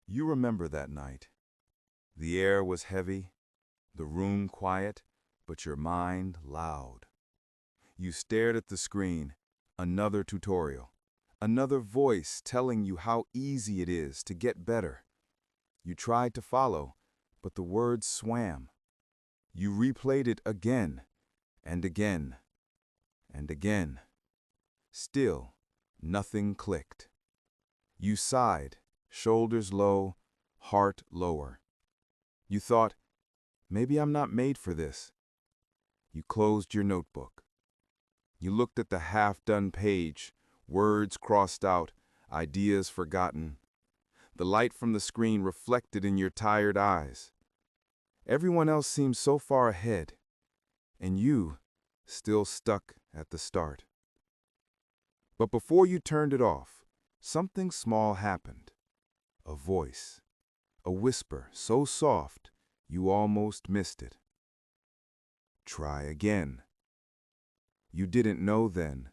You remember that night. The air was heavy, the room quiet, but your mind loud. You stared at the screen, another tutorial, another voice telling you how easy it is to get better. You tried to follow, but the words swam. You replayed it again and again and again. Still, nothing clicked. You sighed, shoulders low, heart lower. You thought, maybe I'm not made for this. You closed your notebook. You looked at the half-done page, words crossed out, ideas forgotten. The light from the screen reflected in your tired eyes. Everyone else seemed so far ahead, and you still stuck at the start. But before you turned it off, something small happened. A voice, a whisper so soft you almost missed it. Try again. You didn't know then,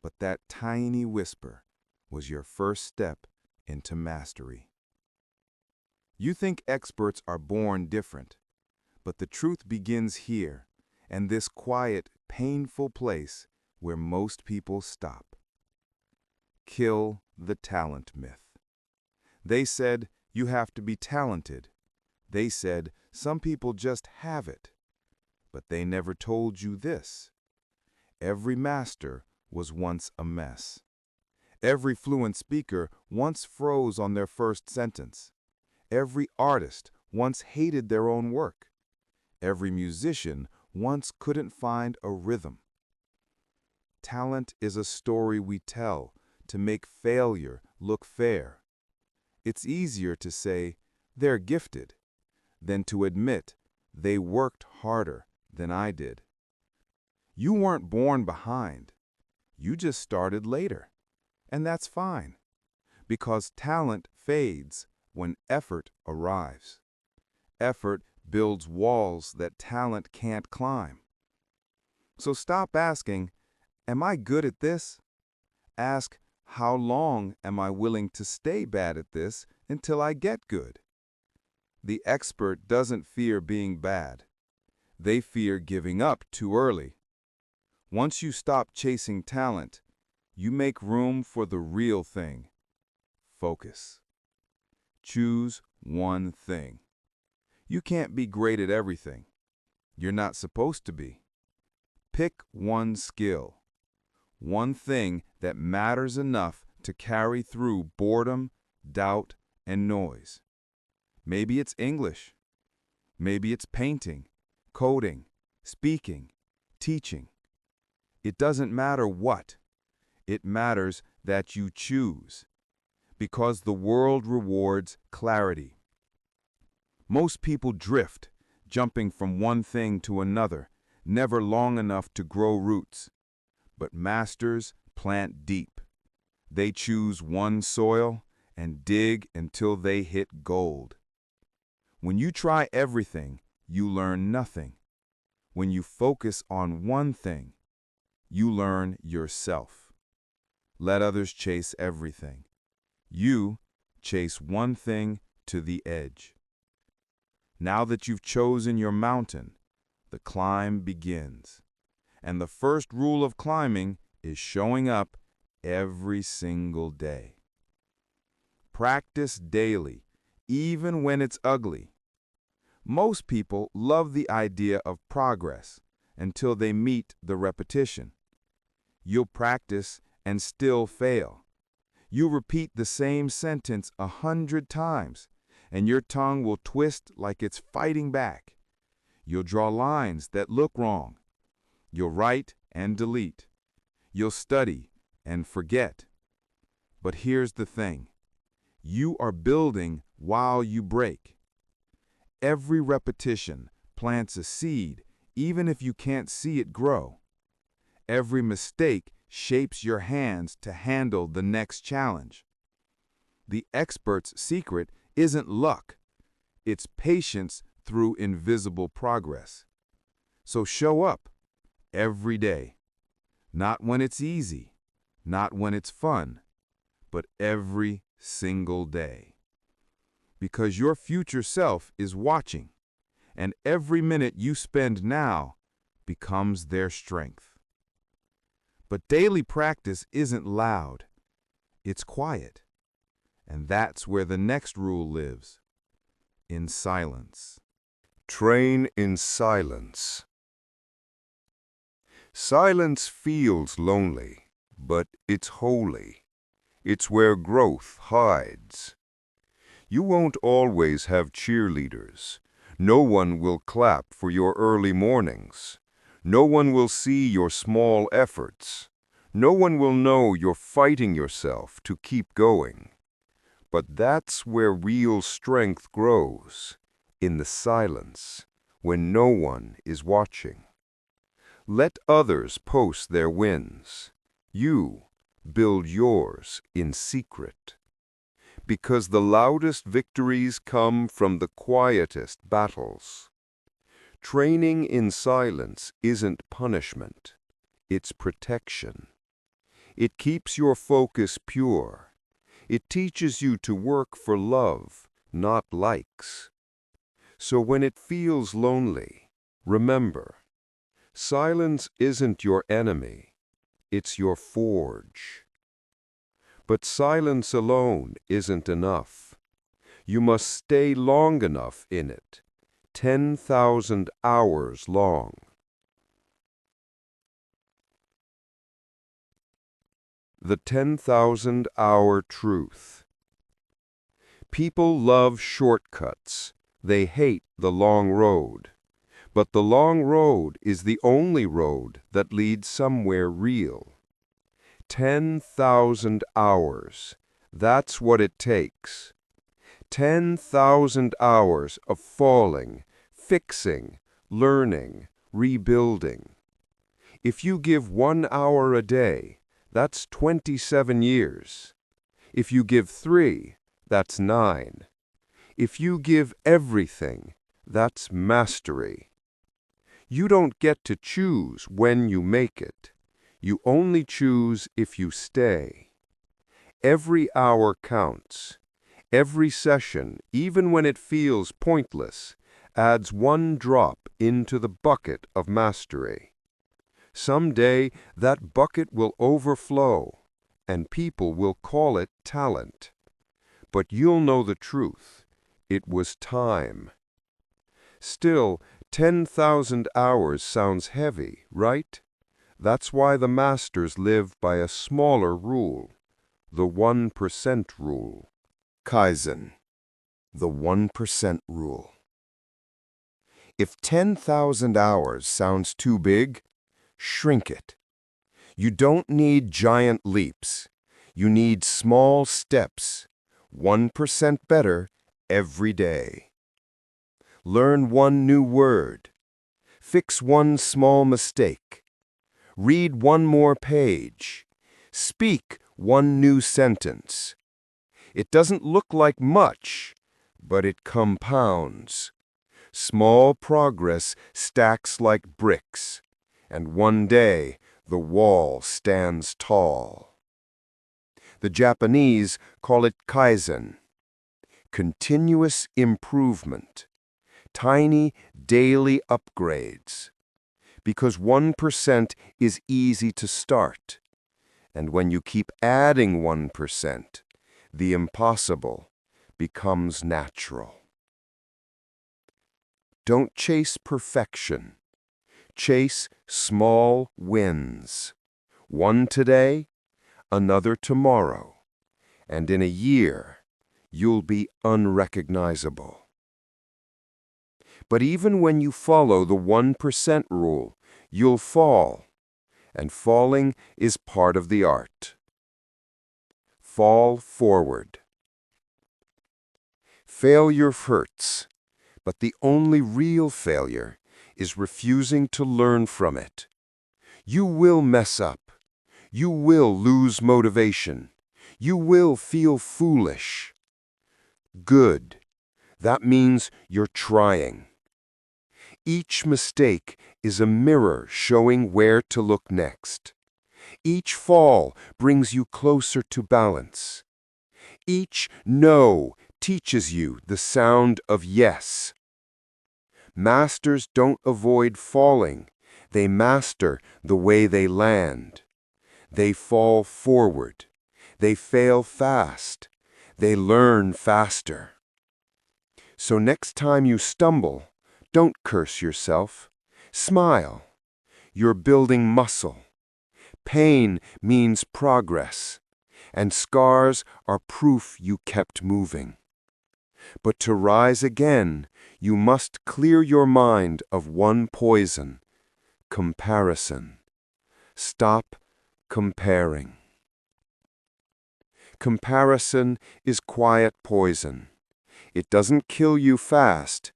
but that tiny whisper was your first step into mastery. You think experts are born different, but the truth begins here, and this quiet, painful place where most people stop. Kill the talent myth. They said you have to be talented. They said some people just have it. But they never told you this. Every master was once a mess. Every fluent speaker once froze on their first sentence. Every artist once hated their own work. Every musician once couldn't find a rhythm. Talent is a story we tell to make failure look fair. It's easier to say, they're gifted, than to admit they worked harder than I did. You weren't born behind. You just started later. And that's fine, because talent fades when effort arrives. Effort builds walls that talent can't climb. So stop asking, am I good at this? Ask, how long am I willing to stay bad at this until I get good? The expert doesn't fear being bad. They fear giving up too early. Once you stop chasing talent, you make room for the real thing. Focus. Choose one thing. You can't be great at everything. You're not supposed to be. Pick one skill. One thing that matters enough to carry through boredom, doubt, and noise. Maybe it's English. Maybe it's painting, coding, speaking, teaching. It doesn't matter what. It matters that you choose, because the world rewards clarity. Most people drift, jumping from one thing to another, never long enough to grow roots. But masters plant deep. They choose one soil and dig until they hit gold. When you try everything, you learn nothing. When you focus on one thing, you learn yourself. Let others chase everything. You chase one thing to the edge. Now that you've chosen your mountain, the climb begins. And the first rule of climbing is showing up every single day. Practice daily, even when it's ugly. Most people love the idea of progress until they meet the repetition. You'll practice and still fail. You'll repeat the same sentence 100 times, and your tongue will twist like it's fighting back. You'll draw lines that look wrong. You'll write and delete. You'll study and forget. But here's the thing. You are building while you break. Every repetition plants a seed, even if you can't see it grow. Every mistake shapes your hands to handle the next challenge. The expert's secret isn't luck. It's patience through invisible progress. So show up every day. Not when it's easy, not when it's fun, but every single day. because your future self is watching, and every minute you spend now becomes their strength. But daily practice isn't loud, it's quiet. And that's where the next rule lives, in silence. Train in silence. Silence feels lonely, but it's holy. It's where growth hides. You won't always have cheerleaders. No one will clap for your early mornings. No one will see your small efforts. No one will know you're fighting yourself to keep going. But that's where real strength grows, in the silence, when no one is watching. Let others post their wins. You build yours in secret. Because the loudest victories come from the quietest battles. Training in silence isn't punishment, it's protection. It keeps your focus pure. It teaches you to work for love, not likes. So when it feels lonely, remember, silence isn't your enemy, it's your forge. But silence alone isn't enough. You must stay long enough in it, 10,000 hours long. The 10,000-hour truth. People love shortcuts. They hate the long road. But the long road is the only road that leads somewhere real. 10,000 hours. That's what it takes. 10,000 hours of falling, fixing, learning, rebuilding. If you give 1 hour a day, that's 27 years. If you give 3, that's 9. If you give everything, that's mastery. You don't get to choose when you make it. You only choose if you stay. Every hour counts. Every session, even when it feels pointless, adds 1 drop into the bucket of mastery. Someday, that bucket will overflow, and people will call it talent. But you'll know the truth. It was time. Still, 10,000 hours sounds heavy, right? That's why the masters live by a smaller rule, the 1% rule. Kaizen, the 1% rule. If 10,000 hours sounds too big, shrink it. You don't need giant leaps. You need small steps, 1% better every day. Learn 1 new word. Fix 1 small mistake. Read 1 more page. Speak 1 new sentence. It doesn't look like much, but it compounds. Small progress stacks like bricks, and one day the wall stands tall. The Japanese call it Kaizen, continuous improvement, tiny daily upgrades, because 1% is easy to start, and when you keep adding 1%, the impossible becomes natural. Don't chase perfection. Chase small wins. 1 today, another tomorrow, and in a year, you'll be unrecognizable. But even when you follow the 1% rule, you'll fall, and falling is part of the art. Fall forward. Failure hurts, but the only real failure is refusing to learn from it. You will mess up. You will lose motivation. You will feel foolish. Good. That means you're trying. Each mistake is a mirror showing where to look next. Each fall brings you closer to balance. Each no It teaches you the sound of yes. Masters don't avoid falling. They master the way they land. They fall forward. They fail fast. They learn faster. So next time you stumble, don't curse yourself. Smile. You're building muscle. Pain means progress, and scars are proof you kept moving. But to rise again, you must clear your mind of one poison: comparison. Stop comparing. Comparison is quiet poison. It doesn't kill you fast.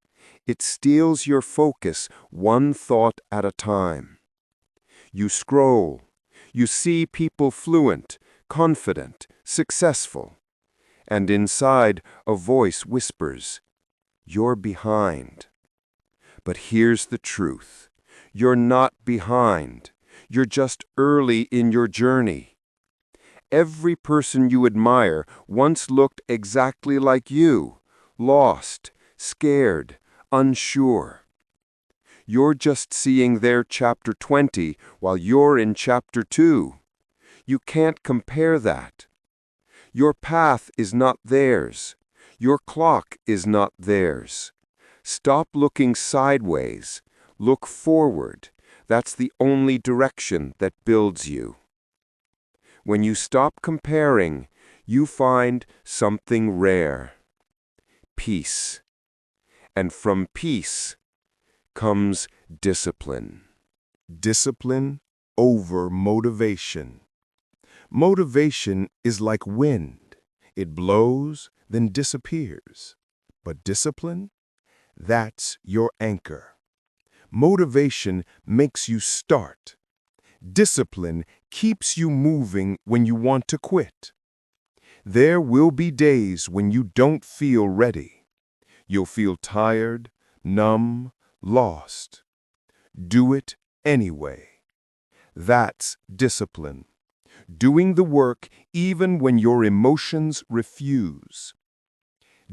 It steals your focus one thought at a time. You scroll. You see people fluent, confident, successful. And inside, a voice whispers, "You're behind." But here's the truth. You're not behind. You're just early in your journey. Every person you admire once looked exactly like you, lost, scared, unsure. You're just seeing their chapter 20 while you're in chapter 2. You can't compare that. Your path is not theirs. Your clock is not theirs. Stop looking sideways. Look forward. That's the only direction that builds you. When you stop comparing, you find something rare: peace. And from peace comes discipline. Discipline over motivation. Motivation is like wind. It blows, then disappears. But discipline? That's your anchor. Motivation makes you start. Discipline keeps you moving when you want to quit. There will be days when you don't feel ready. You'll feel tired, numb, lost. Do it anyway. That's discipline. Doing the work even when your emotions refuse.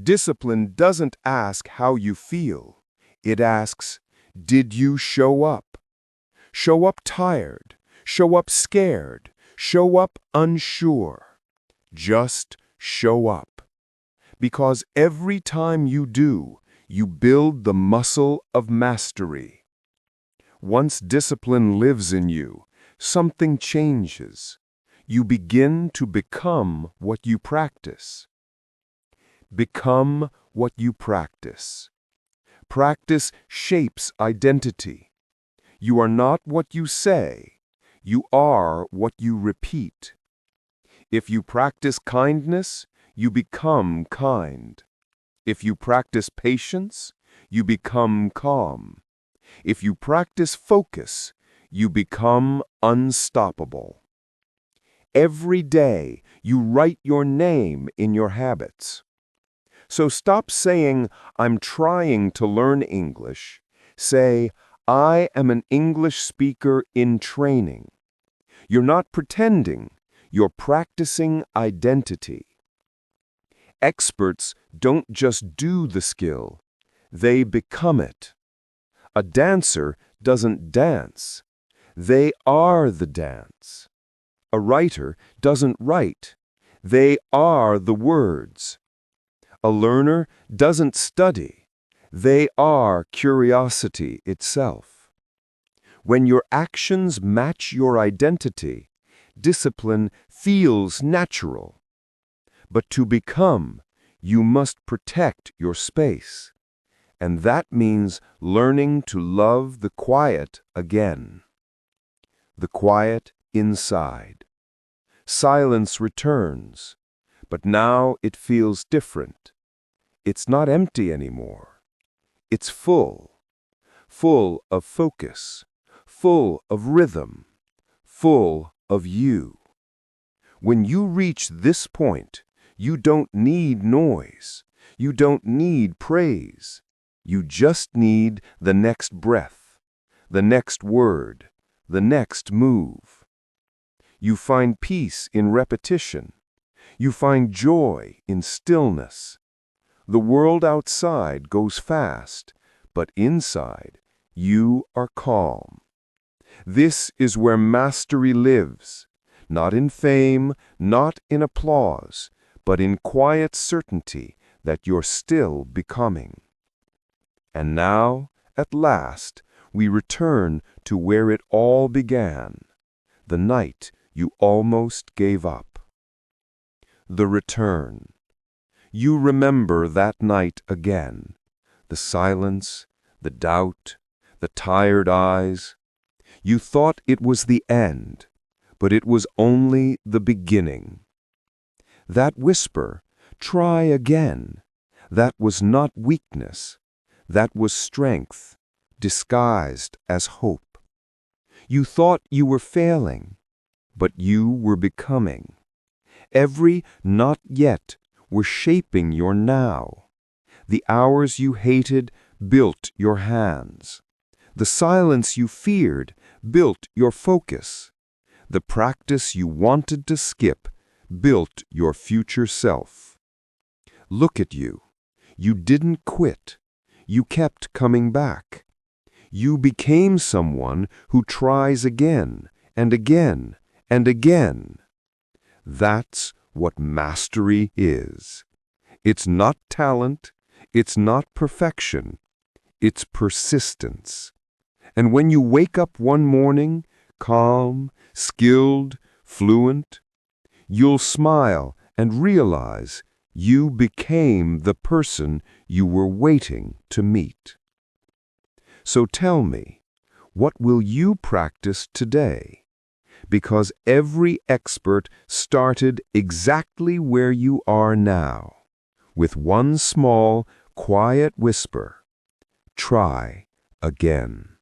Discipline doesn't ask how you feel. It asks, did you show up? Show up tired. Show up scared. Show up unsure. Just show up. Because every time you do, you build the muscle of mastery. Once discipline lives in you, something changes. You begin to become what you practice. Become what you practice. Practice shapes identity. You are not what you say. You are what you repeat. If you practice kindness, you become kind. If you practice patience, you become calm. If you practice focus, you become unstoppable. Every day, you write your name in your habits. So stop saying, "I'm trying to learn English." Say, "I am an English speaker in training." You're not pretending. You're practicing identity. Experts don't just do the skill. They become it. A dancer doesn't dance. They are the dance. A writer doesn't write. They are the words. A learner doesn't study. They are curiosity itself. When your actions match your identity, discipline feels natural. But to become, you must protect your space. And that means learning to love the quiet again. The quiet inside. Silence returns, but now it feels different. It's not empty anymore. It's full. Full of focus. Full of rhythm. Full of you. When you reach this point, you don't need noise. You don't need praise. You just need the next breath, the next word, the next move. You find peace in repetition. You find joy in stillness. The world outside goes fast, but inside, you are calm. This is where mastery lives, not in fame, not in applause, but in quiet certainty that you're still becoming. And now, at last, we return to where it all began, the night you almost gave up. The return. You remember that night again, the silence, the doubt, the tired eyes. You thought it was the end, but it was only the beginning. That whisper, "Try again," that was not weakness, that was strength, disguised as hope. You thought you were failing, but you were becoming. Every "not yet" were shaping your now. The hours you hated built your hands. The silence you feared built your focus. The practice you wanted to skip built your future self. Look at you. You didn't quit. You kept coming back. You became someone who tries again and again and again. That's what mastery is. It's not talent, it's not perfection, it's persistence. And when you wake up one morning, calm, skilled, fluent, you'll smile and realize you became the person you were waiting to meet. So tell me, what will you practice today? Because every expert started exactly where you are now, with one small, quiet whisper: try again.